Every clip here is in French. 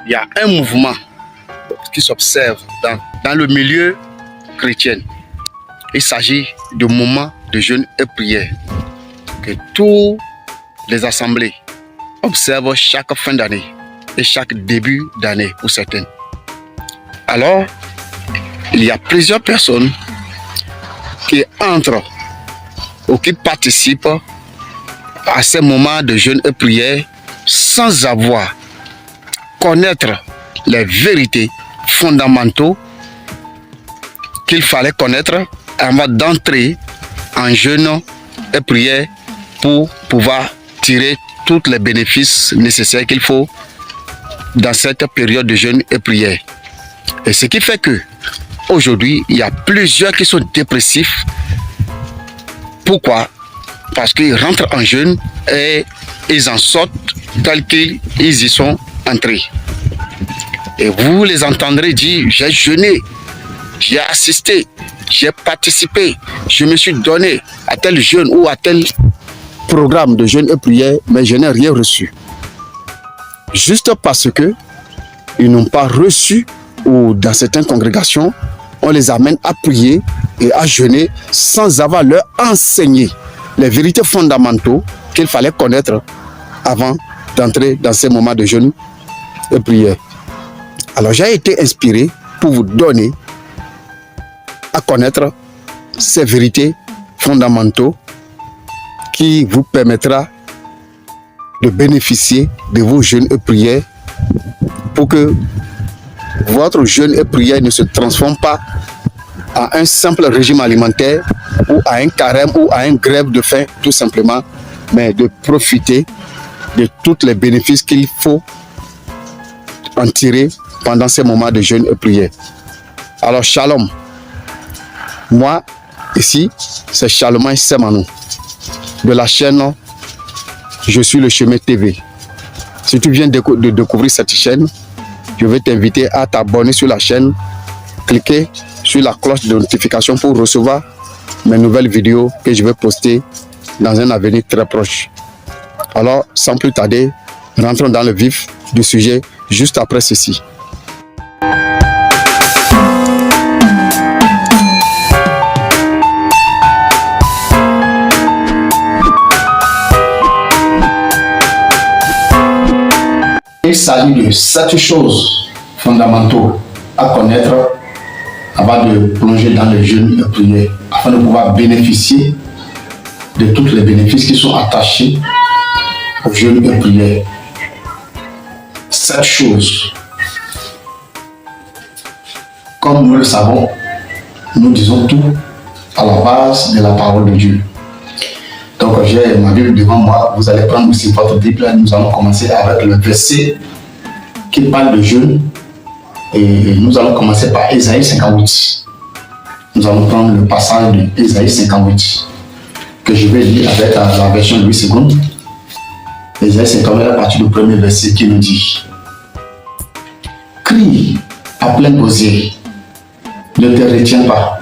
il y a un mouvement qui s'observe dans le milieu chrétien. Il s'agit de moments de jeûne et prière que tous les assemblées observent chaque fin d'année et chaque début d'année pour certaines. Alors, il y a plusieurs personnes qui entrent ou qui participent à ces moments de jeûne et prière sans avoir connaître les vérités fondamentaux qu'il fallait connaître avant d'entrer en jeûne et prière pour pouvoir tirer tous les bénéfices nécessaires qu'il faut dans cette période de jeûne et prière. Et ce qui fait que aujourd'hui, il y a plusieurs qui sont dépressifs. Pourquoi? Parce qu'ils rentrent en jeûne et ils en sortent tels qu'ils y sont entrés. Et vous les entendrez dire, j'ai jeûné, j'ai assisté, j'ai participé, je me suis donné à tel jeûne ou à tel programme de jeûne et prière, mais je n'ai rien reçu. Juste parce que ils n'ont pas reçu, ou dans certaines congrégations, on les amène à prier et à jeûner sans avoir leur enseigné les vérités fondamentaux qu'il fallait connaître avant d'entrer dans ces moments de jeûne et prière. Alors j'ai été inspiré pour vous donner à connaître ces vérités fondamentaux qui vous permettra de bénéficier de vos jeûnes et prières pour que votre jeûne et prière ne se transforme pas en un simple régime alimentaire ou à un carême ou à un grève de faim tout simplement, mais de profiter de tous les bénéfices qu'il faut en tirer pendant ces moments de jeûne et prière. Alors shalom, moi ici c'est Charlemagne Semanou de la chaîne Je suis le chemin TV. Si tu viens de découvrir cette chaîne, je vais t'inviter à t'abonner sur la chaîne, cliquer sur la cloche de notification pour recevoir mes nouvelles vidéos que je vais poster dans un avenir très proche. Alors, sans plus tarder, rentrons dans le vif du sujet juste après ceci. Il s'agit de 7 choses fondamentales à connaître avant de plonger dans le jeûne et prière, afin de pouvoir bénéficier de tous les bénéfices qui sont attachés au jeûne et prière. 7 choses. Comme nous le savons, nous disons tout à la base de la parole de Dieu. Donc j'ai ma Bible devant moi, vous allez prendre aussi votre Bible, nous allons commencer avec le verset qui parle de jeûne et nous allons commencer par Ésaïe 58. Nous allons prendre le passage de Ésaïe 58 que je vais lire avec la version Louis II. Ésaïe 58 à partir du premier verset qui nous dit: Crie à plein gosier, ne te retiens pas,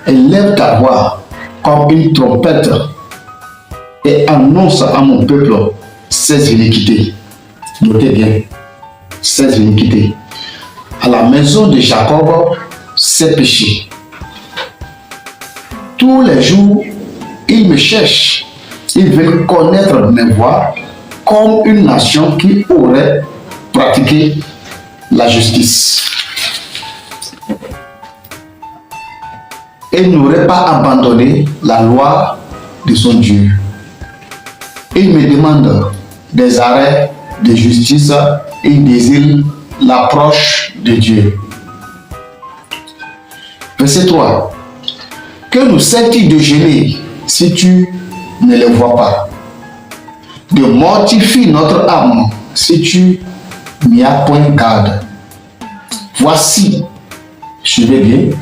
et lève ta voix comme une trompette et annonce à mon peuple ses iniquités. Notez bien, ses iniquités. À la maison de Jacob, ses péchés. Tous les jours, ils me cherchent. Ils veulent connaître mes voies comme une nation qui aurait pratiqué la justice. Et n'aurait pas abandonné la loi de son Dieu. Il me demande des arrêts de justice et désire l'approche de Dieu. Verset 3. Que nous sert-il de gêner si tu ne les vois pas? De mortifier notre âme si tu n'y as point garde. Voici, suivez bien,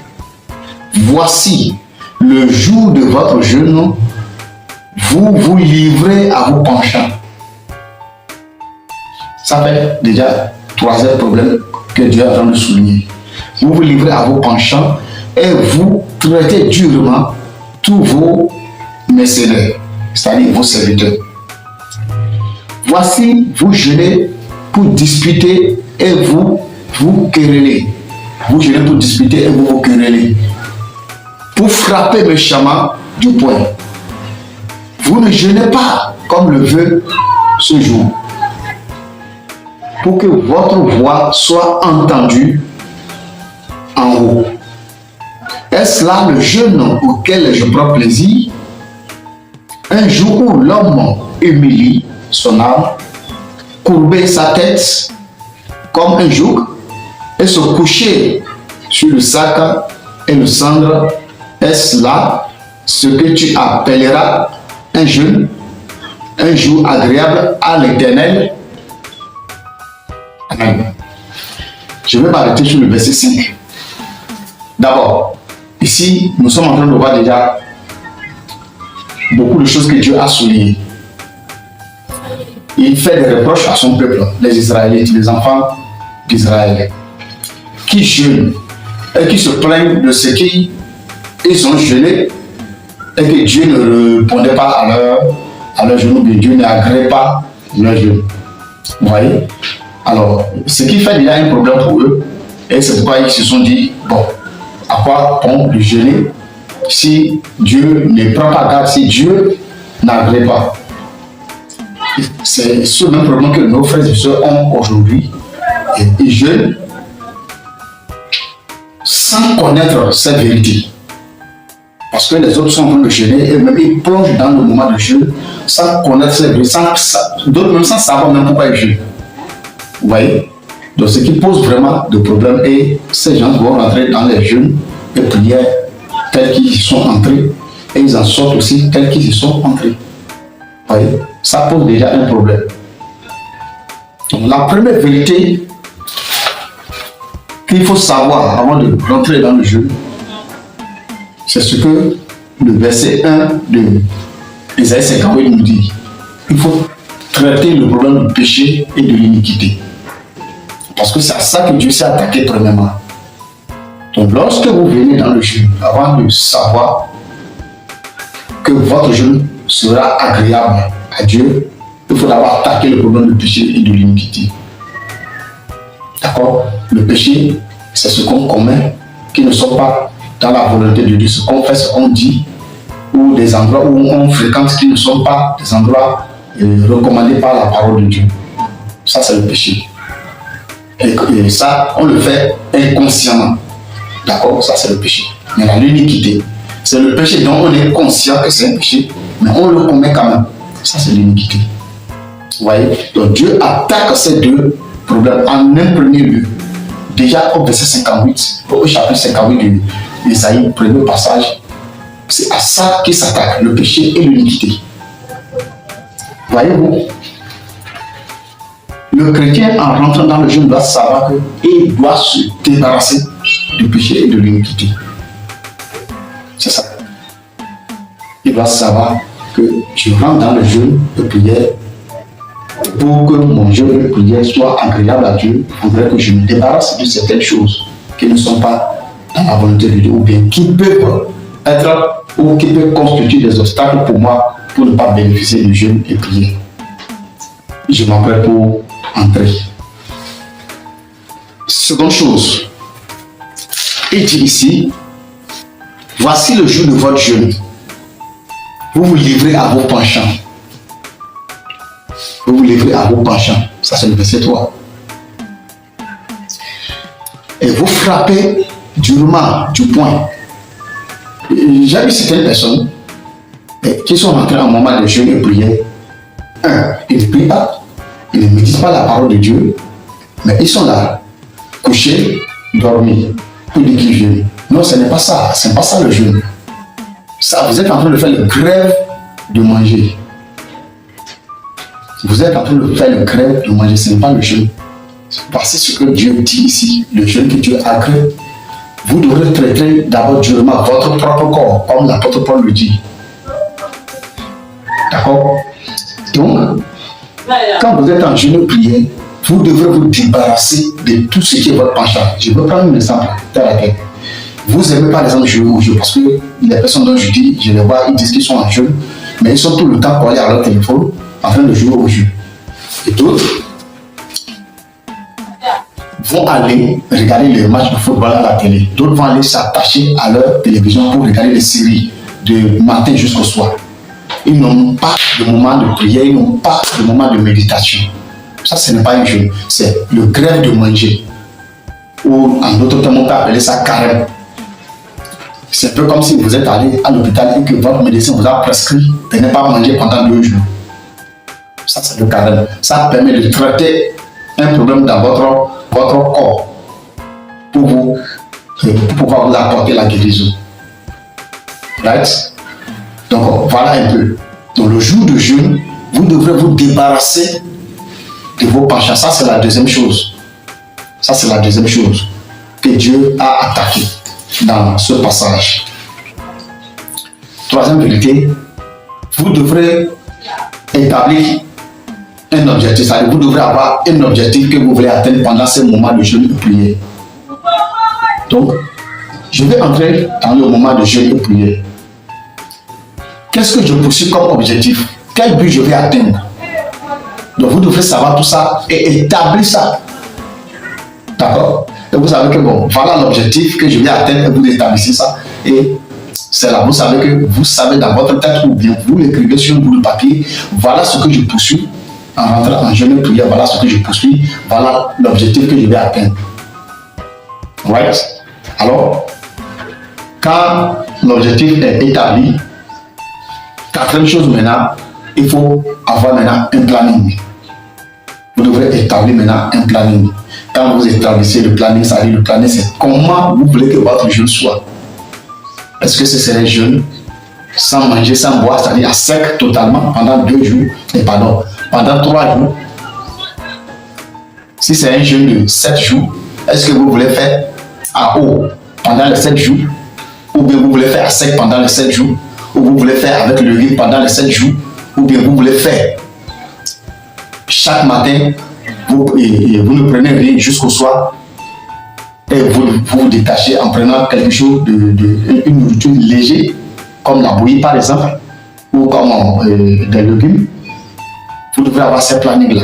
voici le jour de votre jeûne. Vous vous livrez à vos penchants. Ça fait déjà 3e problème que Dieu est en train de souligner. Vous vous livrez à vos penchants et vous traitez durement tous vos mercenaires, c'est-à-dire vos serviteurs. Voici, vous jeûnez pour disputer et vous querellez. Vous jeûnez pour disputer et vous querellez. Pour frapper méchamment du poing. Vous ne jeûnez pas comme le veut ce jour. Pour que votre voix soit entendue en haut. Est-ce là le jeûne auquel je prends plaisir? Un jour où l'homme humilie son âme, courber sa tête comme un joug et se coucher sur le sac et le cendre, est-ce là ce que tu appelleras un jeûne, un jour agréable à l'Éternel? Amen. Je vais m'arrêter sur le verset 5. D'abord, ici, nous sommes en train de voir déjà beaucoup de choses que Dieu a soulignées. Il fait des reproches à son peuple, les Israélites, les enfants d'Israël, qui jeûnent et qui se plaignent de ce qu'ils ont jeûné et que Dieu ne répondait pas à leur jeûne, que Dieu n'agréait pas leur jeûne. Vous voyez? Alors, ce qui fait déjà un problème pour eux, et c'est pourquoi ils se sont dit, bon, à quoi bon de jeûner si Dieu ne prend pas garde, si Dieu n'agrée pas? C'est ce même problème que nos frères et sœurs ont aujourd'hui. Et ils jeûnent sans connaître cette vérité. Parce que les autres sont en train de jeûner et même ils plongent dans le moment de jeûne sans connaître cette vérité, d'autres même sans savoir même pourquoi ils jeûnent. Vous voyez? Donc ce qui pose vraiment de problème, et ces gens vont rentrer dans les jeûnes et prières tels qu'ils y sont entrés et ils en sortent aussi tels qu'ils y sont entrés. Vous voyez? Ça pose déjà un problème. Donc la première vérité qu'il faut savoir avant de rentrer dans le jeûne, c'est ce que le verset 1 de Isaïe 58 nous dit. Il faut traiter le problème du péché et de l'iniquité. Parce que c'est à ça que Dieu s'est attaqué premièrement. Donc lorsque vous venez dans le jeûne, avant de savoir que votre jeûne sera agréable à Dieu, il faut d'abord attaquer le problème du péché et de l'iniquité. D'accord? Le péché, c'est ce qu'on commet qui ne sont pas dans la volonté de Dieu, ce qu'on fait, ce qu'on dit, ou des endroits où on fréquente qui ne sont pas des endroits recommandés par la parole de Dieu. Ça, c'est le péché. Et ça, on le fait inconsciemment. D'accord? Ça, c'est le péché. Mais l'iniquité, c'est le péché dont on est conscient que c'est un péché, mais on le commet quand même. Ça, c'est l'iniquité. Vous voyez? Donc, Dieu attaque ces deux problèmes en un premier lieu. Déjà, au verset 58, au chapitre 58 d'Isaïe, premier passage, c'est à ça qu'il s'attaque, le péché et l'iniquité. Voyez-vous? Le chrétien, en rentrant dans le jeûne, doit savoir qu'il doit se débarrasser du péché et de l'iniquité. C'est ça. Il doit savoir que je rentre dans le jeûne de prière. Pour que mon jeûne de prière soit agréable à Dieu, il faudrait que je me débarrasse de certaines choses qui ne sont pas dans la volonté de Dieu, ou bien qui peuvent être, ou qui peuvent constituer des obstacles pour moi pour ne pas bénéficier du jeûne et prière. Je m'en prête pour entrer. Seconde chose, il dit ici, voici le jour de votre jeûne. Vous vous livrez à vos penchants. Vous vous livrez à vos penchants. Ça, c'est le verset 3. Et vous frappez durement du poing. J'ai vu certaines personnes qui sont rentrées en moment de jeûne et prière. Ils ne prient pas, ils ne méditent pas la parole de Dieu, mais ils sont là, couchés, dormis, pour dire qu'ils jeûnent. Non, ce n'est pas ça, ce n'est pas ça le jeûne. Ça, vous êtes en train de faire le grève de manger. Vous êtes en train de faire le grève de manger, ce n'est pas le jeûne. Voici ce que Dieu dit ici, le jeûne que Dieu a créé. Vous devrez traiter d'abord durement votre propre corps, comme l'apôtre Paul le dit. D'accord? Donc, quand vous êtes en jeûne de prière, vous devrez vous débarrasser de tout ce qui est votre penchant. Je vais prendre un exemple tel à tel. Vous n'aimez pas les gens jouer au jeu parce que les personnes dont je dis, je les vois, ils disent qu'ils sont en jeu, mais ils sont tout le temps collés à leur téléphone en train de jouer au jeu. Et d'autres, vont aller regarder les matchs de football à la télé. D'autres vont aller s'attacher à leur télévision pour regarder les séries de matin jusqu'au soir. Ils n'ont pas de moment de prière, ils n'ont pas de moment de méditation. Ça, ce n'est pas un jeûne, c'est le grève de manger. Ou en d'autres termes, on peut appeler ça carême. C'est un peu comme si vous êtes allé à l'hôpital et que votre médecin vous a prescrit de ne pas manger pendant 2 jours. Ça, c'est le carême. Ça permet de traiter un problème dans votre corps pour pouvoir vous apporter la guérison. Right? Donc, voilà un peu. Donc, le jour de jeûne, vous devrez vous débarrasser de vos penchants. Ça, c'est la deuxième chose. Ça, c'est la deuxième chose que Dieu a attaquée dans ce passage. Troisième vérité, vous devrez établir un objectif. C'est-à-dire, vous devrez avoir un objectif que vous voulez atteindre pendant ce moment de jeûne et de prière. Donc, je vais entrer dans le moment de jeûne et de prière. Qu'est-ce que je poursuis comme objectif? Quel but je vais atteindre? Donc, vous devrez savoir tout ça et établir ça. D'accord? Et vous savez que bon, voilà l'objectif que je vais atteindre et vous établissez ça. Et c'est là, vous savez que vous savez dans votre tête ou bien vous l'écrivez sur un bout de papier. Voilà ce que je poursuis en rentrant en jeûne et prière. Voilà ce que je poursuis. Voilà l'objectif que je vais atteindre. Right? Alors, quand l'objectif est établi, quatrième chose maintenant, il faut avoir maintenant un planning. Vous devrez établir maintenant un planning. Quand vous établissez le planning, ça veut dire le planning, c'est comment vous voulez que votre jeûne soit. Est-ce que ce serait jeûne sans manger, sans boire, c'est-à-dire à sec totalement pendant 2 jours, pendant 3 jours. Si c'est un jeûne de 7 jours, est-ce que vous voulez faire à eau pendant les 7 jours, ou bien vous voulez faire à sec pendant les 7 jours, ou vous voulez faire avec le riz pendant les 7 jours, ou bien vous voulez faire chaque matin, vous ne prenez rien jusqu'au soir et vous vous détachez en prenant quelque chose une nourriture légère, comme la bouillie par exemple, ou comme des légumes. Vous devez avoir ces plannings-là.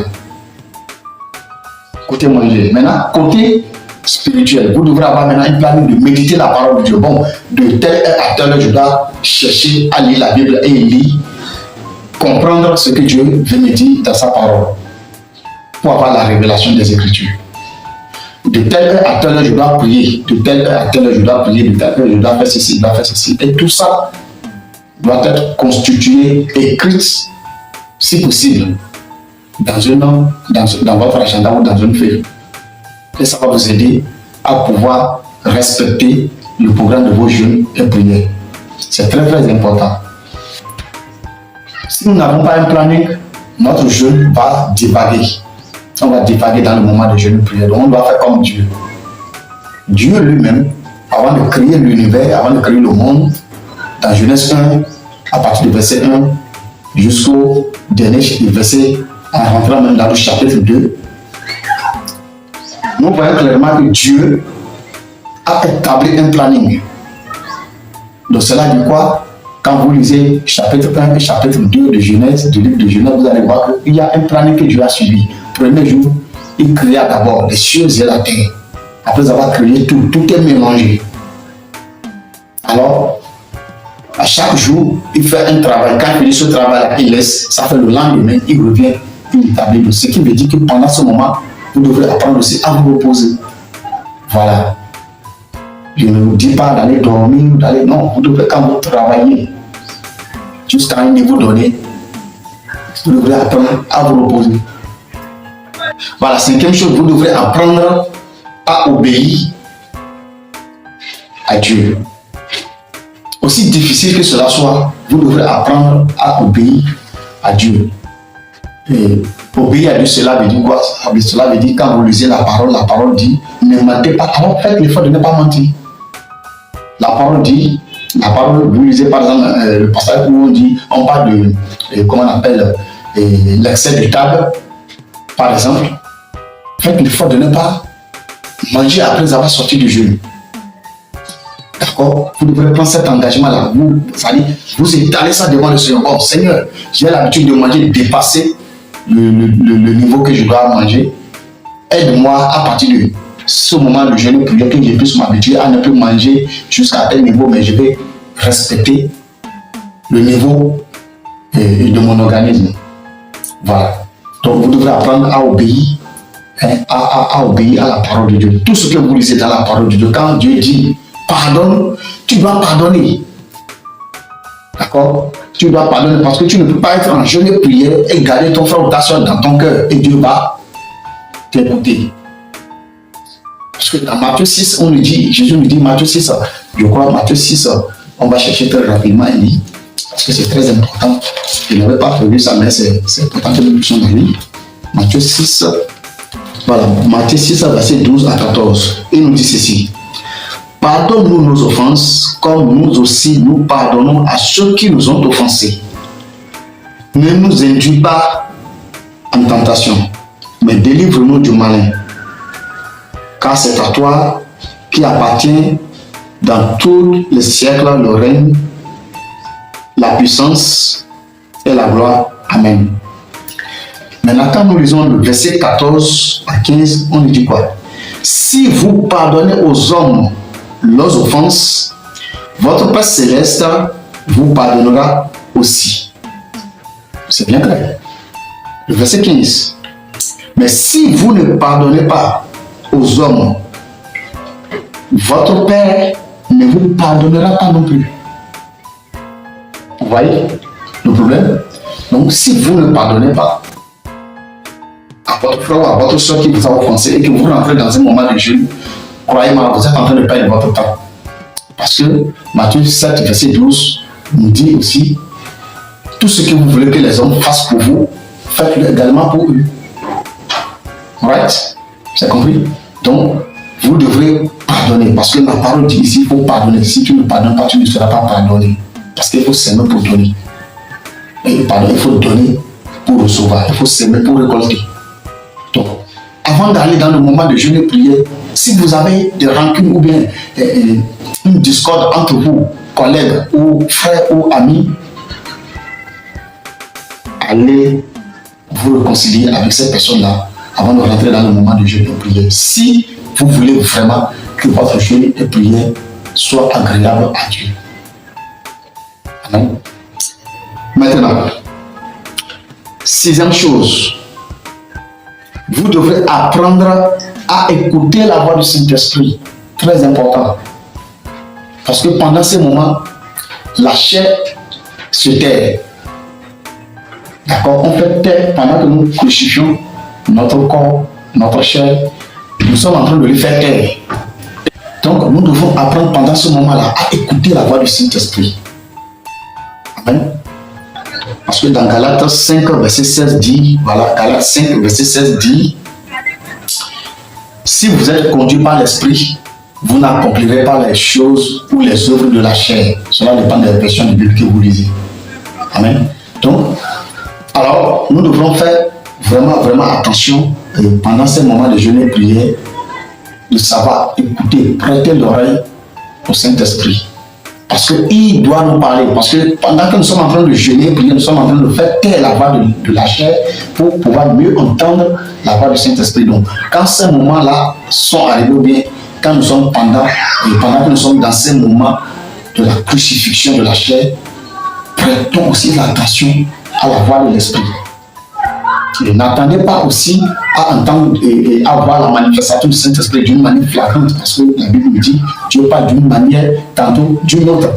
Côté manger. Maintenant, côté spirituel, vous devrez avoir maintenant un planning de méditer la parole de Dieu. Bon, de telle heure à telle heure, je dois chercher à lire la Bible et lire, comprendre ce que Dieu veut me dire dans sa parole, pour avoir la révélation des Écritures. De telle heure à telle heure, je dois prier. De telle heure à telle heure, je dois prier. De telle heure, je dois faire ceci, je dois faire ceci. Et tout ça doit être constitué, écrit, si possible, dans votre agenda ou dans une feuille. Et ça va vous aider à pouvoir respecter le programme de vos jeûnes et prières. C'est très très important. Si nous n'avons pas un planning, notre jeûne va divaguer. On va divaguer dans le moment de jeûne et prière. Donc on doit faire comme Dieu. Dieu lui-même, avant de créer l'univers, avant de créer le monde, dans Genèse 1, à partir du verset 1 jusqu'au dernier verset, en rentrant même dans le chapitre 2, nous voyons clairement que Dieu a établi un planning. Donc cela dit quoi? Quand vous lisez chapitre 1 et chapitre 2 de Genèse, du livre de Genèse, vous allez voir qu'il y a un planning que Dieu a suivi. Premier jour, il créa d'abord les cieux et la terre. Après avoir créé tout, tout est mélangé. Alors, à chaque jour, il fait un travail. Quand il finit ce travail-là, il laisse, ça fait le lendemain, il revient, il établit. Ce qui veut dire que pendant ce moment, vous devrez apprendre aussi à vous reposer. Voilà. Je ne vous dis pas d'aller dormir, d'aller. Non, vous devrez quand vous travaillez jusqu'à un niveau donné, vous devrez apprendre à vous reposer. Voilà, cinquième chose, vous devrez apprendre à obéir à Dieu. Aussi difficile que cela soit, vous devrez apprendre à obéir à Dieu. Et obéir à Dieu, cela veut dire quoi? Cela veut dire quand vous lisez la parole dit ne mentez pas. Alors faites l'effort de ne pas mentir. La parole dit, vous lisez par exemple le passage où on parle de, comment on appelle, l'excès de table, par exemple. Faites l'effort de ne pas manger après avoir sorti du jeûne. D'accord? Vous devrez prendre cet engagement-là. Vous étalez ça devant le Seigneur. Bon, Seigneur, j'ai l'habitude de manger, dépasser le niveau que je dois manger. Aide-moi à partir ce moment de jeûne et prière, que je puisse m'habituer à ne plus manger jusqu'à tel niveau, mais je vais respecter le niveau de mon organisme. Voilà. Donc vous devrez apprendre à obéir, à obéir à la parole de Dieu. Tout ce que vous lisez dans la parole de Dieu, quand Dieu dit pardonne, tu dois pardonner. D'accord? Tu dois pardonner parce que tu ne peux pas être en jeûne et prière et garder ton frère ou ta soeur dans ton cœur et Dieu va t'écouter. Parce que dans Matthieu 6, on nous dit, Jésus nous dit, Matthieu 6, je crois, Matthieu 6, on va chercher très rapidement ici, parce que c'est très important. Je n'avais pas prévu ça, mais c'est important que nous puissions lire. Matthieu 6, voilà, Matthieu 6, verset 12 à 14. Il nous dit ceci. Pardonne-nous nos offenses, comme nous aussi nous pardonnons à ceux qui nous ont offensés. Ne nous induis pas en tentation, mais délivre-nous du malin. Car c'est à toi qui appartient dans tous les siècles le règne, la puissance et la gloire. Amen. Maintenant, quand nous lisons le verset 14 à 15, on nous dit quoi? Si vous pardonnez aux hommes leurs offenses, votre Père céleste vous pardonnera aussi. C'est bien clair. Le verset 15. Mais si vous ne pardonnez pas aux hommes, votre Père ne vous pardonnera pas non plus. Vous voyez le problème? Donc, si vous ne pardonnez pas à votre frère ou à votre soeur qui vous a offensé et que vous rentrez dans un moment de jeûne, croyez-moi, vous êtes en train de perdre votre temps. Parce que Matthieu 7, verset 12 nous dit aussi, tout ce que vous voulez que les hommes fassent pour vous, faites-le également pour eux. Right? C'est compris? Donc, vous devrez pardonner. Parce que la parole dit ici, il faut pardonner. Si tu ne pardonnes pas, tu ne seras pas pardonné. Parce qu'il faut s'aimer pour donner. Et pardon, il faut donner pour recevoir. Il faut s'aimer pour récolter. Donc, avant d'aller dans le moment de jeûne et prière, si vous avez des rancunes ou bien une discorde entre vous, collègues ou frères ou amis, allez vous réconcilier avec cette personne-là avant de rentrer dans le moment de jeûne et prière. Si vous voulez vraiment que votre jeûne et prière soit agréable à Dieu. Amen. Maintenant, sixième chose, vous devrez apprendre à écouter la voix du Saint-Esprit. Très important. Parce que pendant ces moments, la chair se tait. D'accord? On fait taire pendant que nous crucifions notre corps, notre chair. Nous sommes en train de le faire taire. Donc, nous devons apprendre pendant ce moment-là à écouter la voix du Saint-Esprit. Amen. Parce que dans Galates 5, verset 16 dit, voilà, Galates 5, verset 16 dit, si vous êtes conduit par l'Esprit, vous n'accomplirez pas les choses ou les œuvres de la chair. Cela dépend des versions de Bible que vous lisez. Amen. Donc, alors, nous devrons faire vraiment attention pendant ces moments de jeûne et prière, de savoir écouter, prêter l'oreille au Saint-Esprit. Parce qu'il doit nous parler. Parce que pendant que nous sommes en train de jeûner et prier, nous sommes en train de faire taire la voix de la chair pour pouvoir mieux entendre la voix du Saint-Esprit. Donc, quand ces moments-là sont arrivés, ou bien quand nous sommes pendant que nous sommes dans ces moments de la crucifixion de la chair, prêtons aussi l'attention à la voix de l'Esprit. Et n'attendez pas aussi à entendre et à voir la manifestation du Saint-Esprit d'une manière flagrante, parce que la Bible nous dit Dieu parle d'une manière, tantôt d'une autre.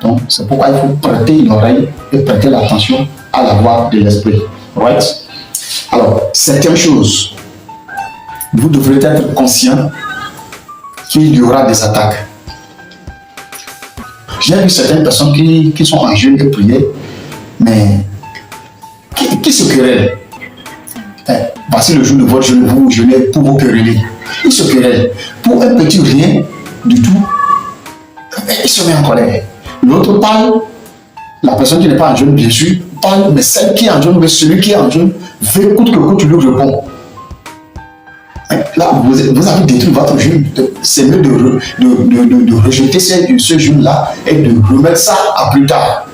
Donc, c'est pourquoi il faut prêter l'oreille et prêter l'attention à la voix de l'Esprit. Right? Alors, septième chose, vous devrez être conscient qu'il y aura des attaques. J'ai vu certaines personnes qui sont en jeûne et prière, mais qui se querellent. Voici le jour de votre jeûne, vous jeûnez pour vous quereller. Ils se querellent. Pour un petit rien du tout, il se met en colère. L'autre parle, la personne qui n'est pas en jeûne, bien sûr, parle, mais celle qui est en jeûne, mais celui qui est en jeûne, veut coûte que coûte, tu lui réponds. Là, vous avez détruit votre jeûne. C'est mieux de rejeter ce jeûne-là et de remettre ça à plus tard.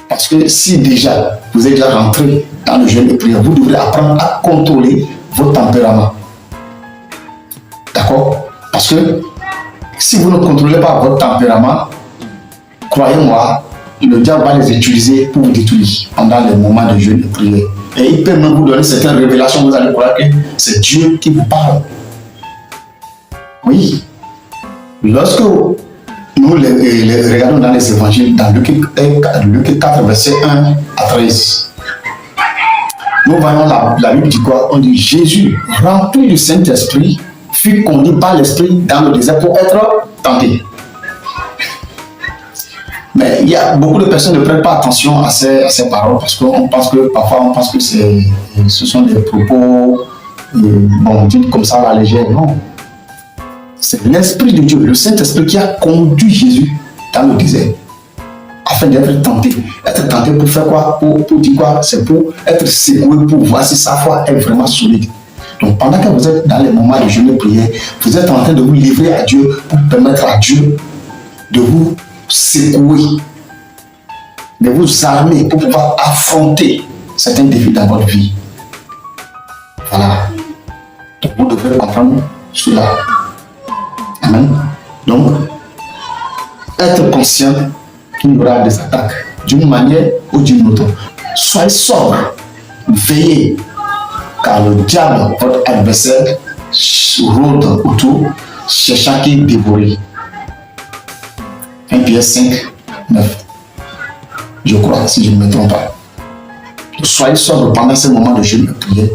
Parce que si déjà vous êtes déjà rentré dans le jeûne de prière, vous devrez apprendre à contrôler votre tempérament. Parce que si vous ne contrôlez pas votre tempérament, croyez-moi, le diable va les utiliser pour vous détruire pendant les moments de jeûne et de prière. Et il peut même vous donner certaines révélations, vous allez croire que c'est Dieu qui vous parle. Oui. Lorsque nous regardons dans les évangiles, dans Luc 4, verset 1 à 13, nous voyons la Bible dit quoi? On dit Jésus, rempli du Saint-Esprit, fut conduit par l'Esprit dans le désert pour être tenté. Mais il y a beaucoup de personnes qui ne prennent pas attention à ces paroles parce qu'on pense que parfois on pense que ce sont des propos dites comme ça à la légère. Non. C'est l'Esprit de Dieu, le Saint-Esprit qui a conduit Jésus dans le désert afin d'être tenté. Être tenté pour faire quoi? Pour dire quoi? C'est pour être secoué, pour voir si sa foi est vraiment solide. Donc pendant que vous êtes dans les moments de jeûne et prière, vous êtes en train de vous livrer à Dieu pour permettre à Dieu de vous secouer, de vous armer pour pouvoir affronter certains défis dans votre vie. Voilà. Donc vous devez comprendre cela. Amen. Donc, être conscient qu'il y aura des attaques d'une manière ou d'une autre. Soyez sobre, veillez, car le diable, votre adversaire, rôde autour, cherchant qui dévorer. 1 Pierre 5, 9. Je crois, si je ne me trompe pas. Soyez sobre pendant ces moments de jeûne et de prière.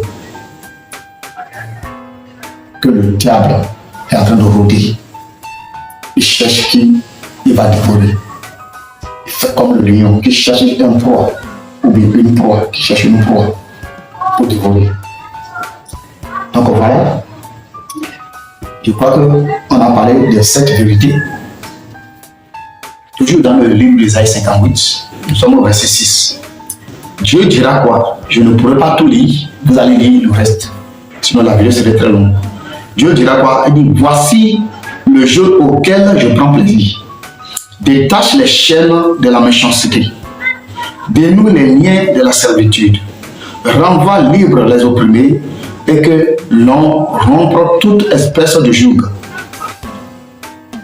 Que le diable est en train de rôder. Il cherche qui il va dévorer. Il fait comme le lion qui cherche un proie, ou bien une proie, qui cherche une proie pour dévorer. Donc voilà. Je crois qu'on a parlé de cette vérité. Toujours dans le livre d'Ésaïe 58, nous sommes au verset 6. Dieu dira quoi? Je ne pourrai pas tout lire, vous allez lire le reste. Sinon la vidéo serait très longue. Dieu dira quoi? Il dit, voici le jeu auquel je prends plaisir. Détache les chaînes de la méchanceté. Dénoue les liens de la servitude. Renvoie libre les opprimés et que l'on rompe toute espèce de joug.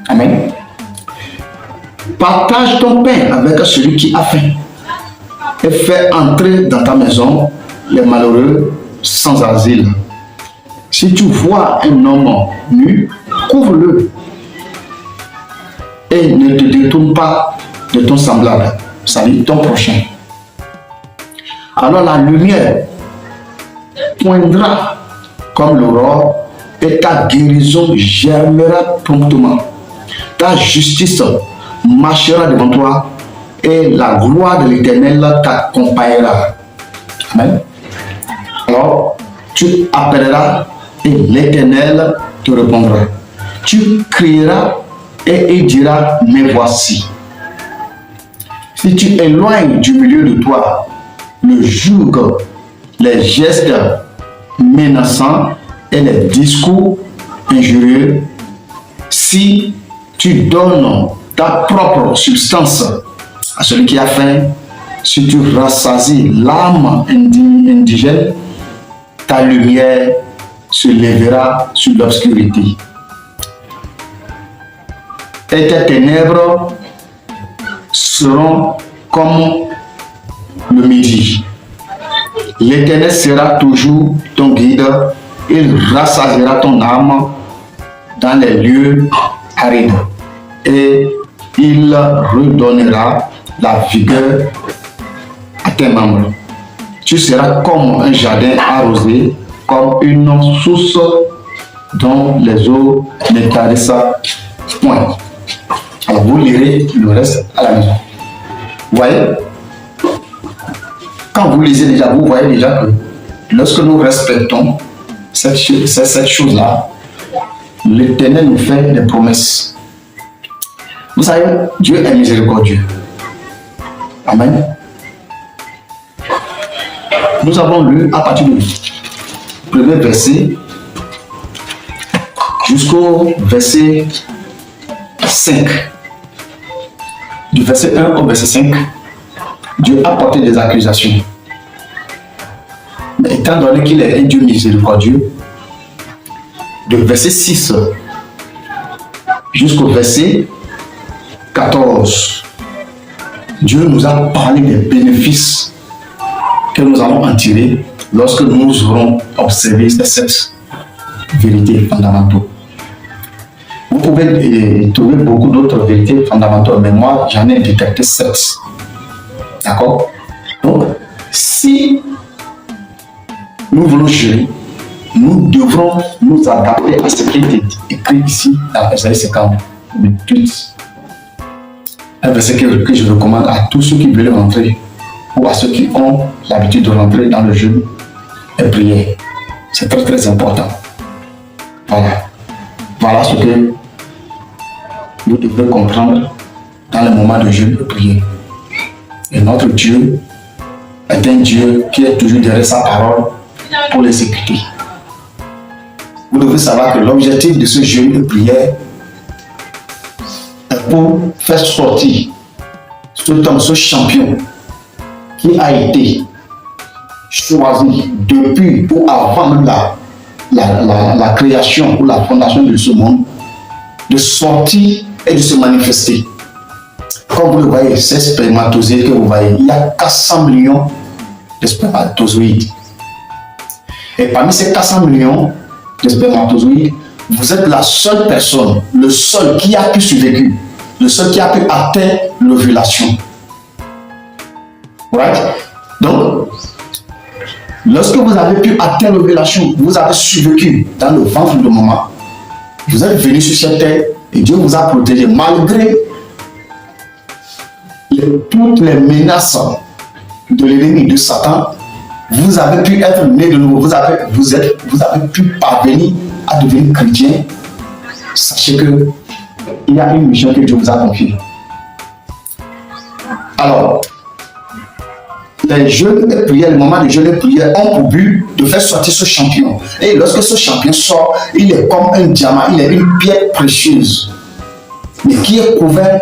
Amen. Partage ton pain avec celui qui a faim et fais entrer dans ta maison les malheureux sans asile. Si tu vois un homme nu, couvre-le et ne te détourne pas de ton semblable, c'est-à-dire ton prochain. Alors la lumière poindra comme l'aurore et ta guérison germera promptement. Ta justice marchera devant toi et la gloire de l'Éternel t'accompagnera. Amen. Alors, tu appelleras et l'Éternel te répondra. Tu crieras et il dira, mais voici. Si tu éloignes du milieu de toi le joug, les gestes menaçants et les discours injurieux, si tu donnes ta propre substance à celui qui a faim, si tu rassasies l'âme indigène, ta lumière se lèvera sur l'obscurité. Et tes ténèbres seront comme le midi. L'Éternel sera toujours ton guide. Il rassasiera ton âme dans les lieux arides. Et il redonnera la vigueur à tes membres. Tu seras comme un jardin arrosé, comme une source dont les eaux ne tarissent point. Alors vous lirez le reste à la maison. Vous voyez, quand vous lisez déjà, vous voyez déjà que lorsque nous respectons cette chose-là, l'Éternel nous fait des promesses. Vous savez, Dieu est miséricordieux. Amen. Nous avons lu à partir du premier verset jusqu'au verset 5. Du verset 1 au verset 5, Dieu a porté des accusations. Mais étant donné qu'il est un Dieu miséricordieux, de verset 6 jusqu'au verset 14. Dieu nous a parlé des bénéfices que nous allons en tirer lorsque nous aurons observé ces 7 vérités fondamentales. Vous pouvez trouver beaucoup d'autres vérités fondamentales, mais moi, j'en ai détecté 7. D'accord? Donc, si nous voulons gérer, nous devrons nous adapter à ce qui est écrit ici dans Esaïe 50. Un verset que je recommande à tous ceux qui veulent rentrer ou à ceux qui ont l'habitude de rentrer dans le jeûne et prière. C'est très très important. Voilà. Voilà ce que vous devez comprendre dans le moment de jeûne et prière. Et notre Dieu est un Dieu qui est toujours derrière sa parole pour l'exécuter. Vous devez savoir que l'objectif de ce jeûne et prière est pour faire sortir cet homme, ce champion qui a été choisi depuis ou avant même la création ou la fondation de ce monde, de sortir et de se manifester. Comme vous le voyez, ces spermatozoïdes que vous voyez, il y a 400 millions de spermatozoïdes. Et parmi ces 400 millions de spermatozoïdes, vous êtes la seule personne, le seul qui a pu survivre, le seul qui a pu atteindre l'ovulation. Right? Donc, lorsque vous avez pu atteindre l'ovulation, vous avez survécu dans le ventre de maman, vous êtes venu sur cette terre et Dieu vous a protégé malgré toutes les menaces de l'ennemi, de Satan. Vous avez pu être né de nouveau, vous avez pu parvenir à devenir chrétien. Sachez que il y a une mission que Dieu vous a confiée. Alors, les jeûnes et prières, le moment de jeûne et prière ont pour but de faire sortir ce champion. Et lorsque ce champion sort, il est comme un diamant, il est une pierre précieuse, mais qui est couvert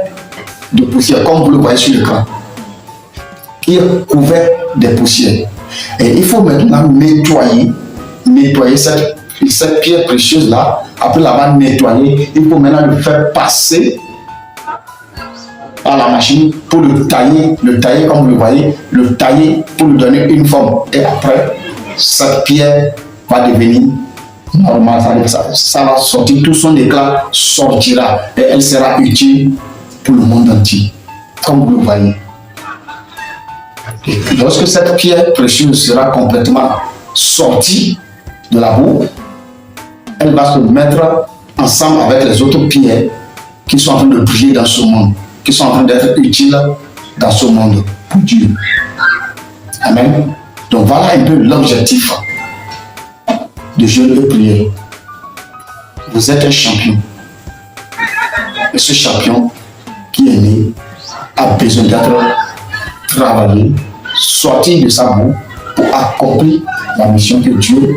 de poussière, comme vous le voyez sur l'écran. Qui est couvert de poussière. Et il faut maintenant nettoyer cette pierre précieuse-là. Après l'avoir nettoyée, il faut maintenant le faire passer à la machine pour le tailler comme vous le voyez, le tailler pour lui donner une forme. Et après, cette pierre va devenir normale, ça va sortir, tout son éclat sortira et elle sera utile pour le monde entier, comme vous le voyez. Et lorsque cette pierre précieuse sera complètement sortie de la boue, elle va se mettre ensemble avec les autres pierres qui sont en train de briller dans ce monde, qui sont en train d'être utiles dans ce monde pour Dieu. Amen. Donc voilà un peu l'objectif de jeûne et prière. Vous êtes un champion. Et ce champion qui est né a besoin d'être travaillé, sorti de sa boue pour accomplir la mission que Dieu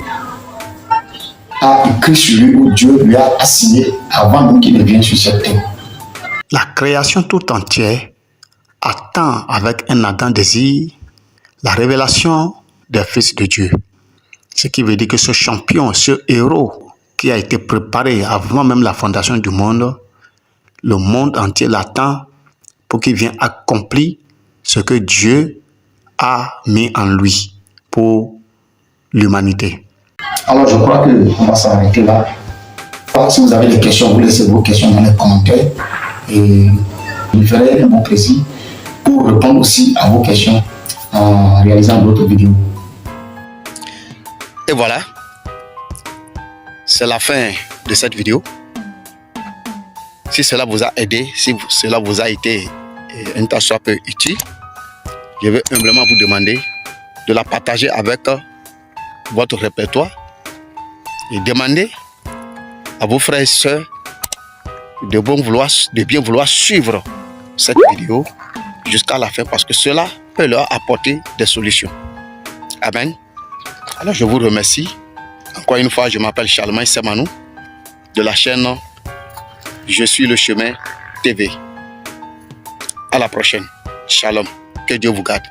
a écrit sur lui, ou Dieu lui a assigné avant même qu'il ne vienne sur cette terre. La création tout entière attend avec un ardent désir la révélation des fils de Dieu. Ce qui veut dire que ce champion, ce héros qui a été préparé avant même la fondation du monde, le monde entier l'attend pour qu'il vienne accomplir ce que Dieu a mis en lui pour l'humanité. Alors je crois qu'on va s'arrêter là. Si vous avez des questions, vous laissez vos questions dans les commentaires et je ferai mon plaisir pour répondre aussi à vos questions en réalisant d'autres vidéos. Et voilà, c'est la fin de cette vidéo. Si cela vous a aidé, si cela vous a été un tant soit peu utile, je vais humblement vous demander de la partager avec votre répertoire et demander à vos frères et sœurs de bien vouloir suivre cette vidéo jusqu'à la fin, parce que cela peut leur apporter des solutions. Amen. Alors je vous remercie. Encore une fois, je m'appelle Charlemagne Semanou de la chaîne Je suis le chemin TV. À la prochaine. Shalom. Que Dieu vous garde.